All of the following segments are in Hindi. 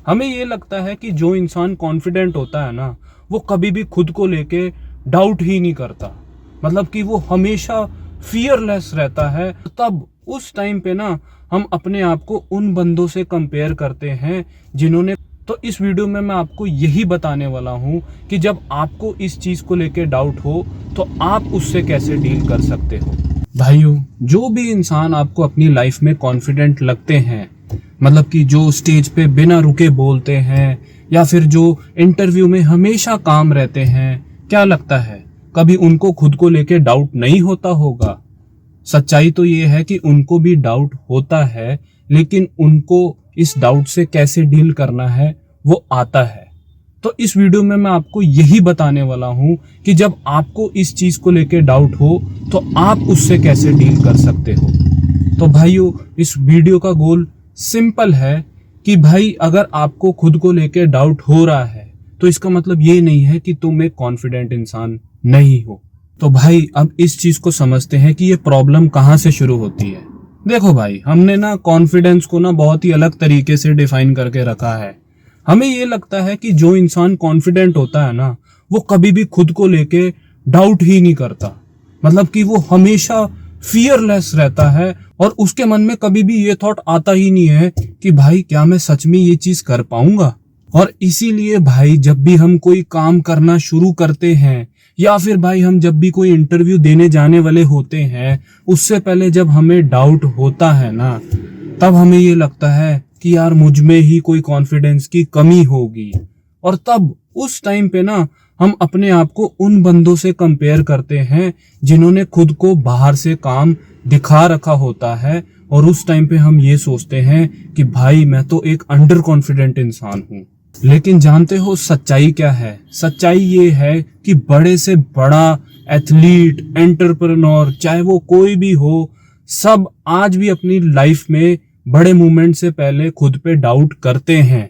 हमें ये लगता है कि जो इंसान कॉन्फिडेंट होता है ना, वो कभी भी खुद को लेके डाउट ही नहीं करता। मतलब कि वो हमेशा फियरलेस रहता है। तब उस टाइम पे ना हम अपने आप को उन बंदों से कंपेयर करते हैं जिन्होंने। तो इस वीडियो में मैं आपको यही बताने वाला हूँ कि जब आपको इस चीज को लेके डाउट हो तो आप उससे कैसे डील कर सकते हो। भाइयों, जो भी इंसान आपको अपनी लाइफ में कॉन्फिडेंट लगते हैं, मतलब कि जो स्टेज पे बिना रुके बोलते हैं या फिर जो इंटरव्यू में हमेशा काम रहते हैं, क्या लगता है कभी उनको खुद को लेके डाउट नहीं होता होगा? सच्चाई तो ये है कि उनको भी डाउट होता है, लेकिन उनको इस डाउट से कैसे डील करना है वो आता है। तो इस वीडियो में मैं आपको यही बताने वाला हूं कि जब आपको इस चीज को लेके डाउट हो तो आप उससे कैसे डील कर सकते हो। तो भाइयों, इस वीडियो का गोल सिंपल है कि भाई अगर आपको खुद को लेके डाउट हो रहा है तो इसका मतलब ये नहीं है कि तुम एक कॉन्फिडेंट इंसान नहीं हो। तो भाई अब इस चीज को समझते हैं कि ये प्रॉब्लम कहाँ से शुरू होती है। देखो भाई, हमने ना कॉन्फिडेंस को ना बहुत ही अलग तरीके से डिफाइन करके रखा है। हमें ये लगता है कि जो इंसान कॉन्फिडेंट होता है ना, वो कभी भी खुद को लेके डाउट ही नहीं करता। मतलब कि वो हमेशा फियरलेस रहता है और उसके मन में कभी भी ये थॉट आता ही नहीं है कि भाई क्या मैं सच में ये चीज कर पाऊंगा। और इसीलिए भाई जब भी हम कोई काम करना शुरू करते हैं या फिर भाई हम जब भी कोई इंटरव्यू देने जाने वाले होते हैं, उससे पहले जब हमें डाउट होता है ना, तब हमें ये लगता है कि यार मुझ में ही कोई कॉन्फिडेंस की कमी होगी। और तब उस टाइम पे ना हम अपने आप को उन बंदों से कंपेयर करते हैं जिन्होंने खुद को बाहर से काम दिखा रखा होता है। और उस टाइम पे हम ये सोचते हैं कि भाई मैं तो एक अंडर कॉन्फिडेंट इंसान हूँ। लेकिन जानते हो सच्चाई क्या है? सच्चाई ये है कि बड़े से बड़ा एथलीट, एंटरप्रेन्योर, चाहे वो कोई भी हो, सब आज भी अपनी लाइफ में बड़े मूवमेंट से पहले खुद पे डाउट करते हैं।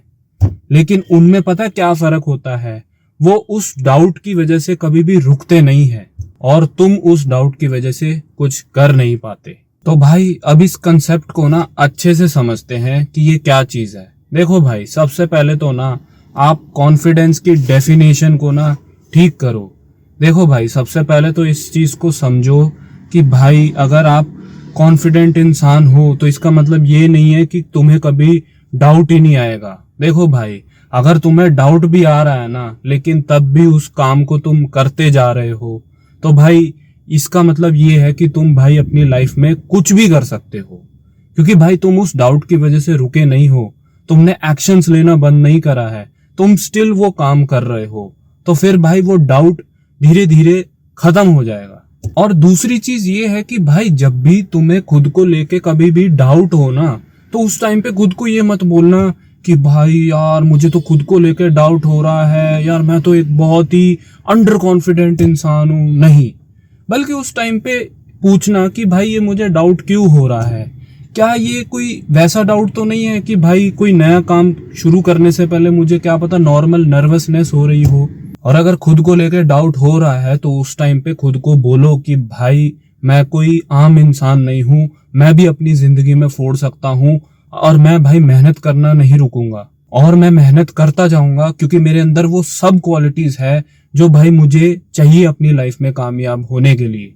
लेकिन उनमें पता क्या फर्क होता है? वो उस डाउट की वजह से कभी भी रुकते नहीं है और तुम उस डाउट की वजह से कुछ कर नहीं पाते। तो भाई अब इस कंसेप्ट को ना अच्छे से समझते हैं कि ये क्या चीज है। देखो भाई, सबसे पहले तो ना आप कॉन्फिडेंस की डेफिनेशन को ना ठीक करो। देखो भाई, सबसे पहले तो इस चीज को समझो कि भाई अगर आप कॉन्फिडेंट इंसान हो तो इसका मतलब ये नहीं है कि तुम्हें कभी डाउट ही नहीं आएगा। देखो भाई, अगर तुम्हें डाउट भी आ रहा है ना, लेकिन तब भी उस काम को तुम करते जा रहे हो, तो भाई इसका मतलब ये है कि तुम भाई अपनी लाइफ में कुछ भी कर सकते हो। क्योंकि भाई तुम उस डाउट की वजह से रुके नहीं हो, तुमने एक्शंस लेना बंद नहीं करा है, तुम स्टिल वो काम कर रहे हो। तो फिर भाई वो डाउट धीरे धीरे खत्म हो जाएगा। और दूसरी चीज ये है कि भाई जब भी तुम्हें खुद को लेके कभी भी डाउट हो ना, तो उस टाइम पे खुद को ये मत बोलना कि भाई यार मुझे तो खुद को लेके डाउट हो रहा है, यार मैं तो एक बहुत ही अंडर कॉन्फिडेंट इंसान हूं। नहीं, बल्कि उस टाइम पे पूछना कि भाई ये मुझे डाउट क्यों हो रहा है। क्या ये कोई वैसा डाउट तो नहीं है कि भाई कोई नया काम शुरू करने से पहले मुझे क्या पता नॉर्मल नर्वसनेस हो रही हो। और अगर खुद को लेकर डाउट हो रहा है तो उस टाइम पे खुद को बोलो कि भाई मैं कोई आम इंसान नहीं हूँ, मैं भी अपनी जिंदगी में फोड़ सकता हूँ और मैं भाई मेहनत करना नहीं रुकूंगा और मैं मेहनत करता जाऊंगा, क्योंकि मेरे अंदर वो सब क्वालिटीज है जो भाई मुझे चाहिए अपनी लाइफ में कामयाब होने के लिए।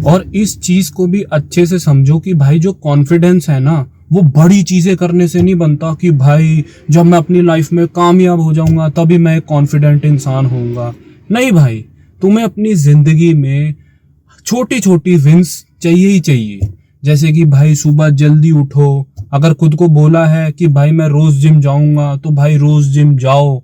और इस चीज को भी अच्छे से समझो कि भाई जो कॉन्फिडेंस है ना, वो बड़ी चीजें करने से नहीं बनता कि भाई जब मैं अपनी लाइफ में कामयाब हो जाऊंगा तभी मैं एक कॉन्फिडेंट इंसान होऊंगा। नहीं भाई, तुम्हें अपनी जिंदगी में छोटी छोटी विंस चाहिए ही चाहिए। जैसे कि भाई सुबह जल्दी उठो, अगर खुद को बोला है कि भाई मैं रोज जिम जाऊंगा तो भाई रोज जिम जाओ।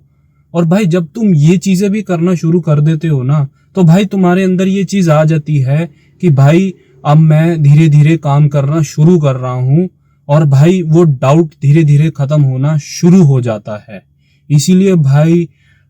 और भाई जब तुम ये चीजें भी करना शुरू कर देते हो ना, तो भाई तुम्हारे अंदर ये चीज आ जाती है कि भाई अब मैं धीरे धीरे काम करना शुरू कर रहा हूँ और भाई वो डाउट धीरे धीरे खत्म होना शुरू हो जाता है। इसीलिए भाई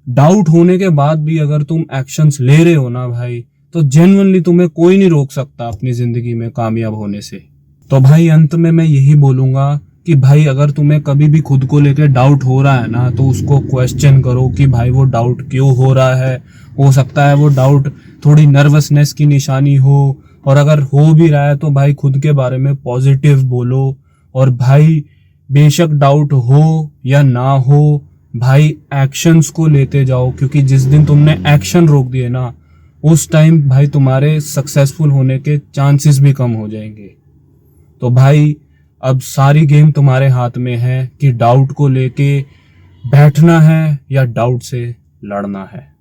डाउट होने के बाद भी अगर तुम एक्शंस ले रहे हो ना भाई, तो जेन्युइनली तुम्हें कोई नहीं रोक सकता अपनी जिंदगी में कामयाब होने से। तो भाई अंत में मैं यही बोलूंगा कि भाई अगर तुम्हें कभी भी खुद को लेकर डाउट हो रहा है ना, तो उसको क्वेश्चन करो कि भाई वो डाउट क्यों हो रहा है। हो सकता है वो डाउट थोड़ी नर्वसनेस की निशानी हो, और अगर हो भी रहा है तो भाई खुद के बारे में पॉजिटिव बोलो। और भाई बेशक डाउट हो या ना हो भाई, एक्शंस को लेते जाओ, क्योंकि जिस दिन तुमने एक्शन रोक दिए ना, उस टाइम भाई तुम्हारे सक्सेसफुल होने के चांसेस भी कम हो जाएंगे। तो भाई अब सारी गेम तुम्हारे हाथ में है कि डाउट को लेके बैठना है या डाउट से लड़ना है।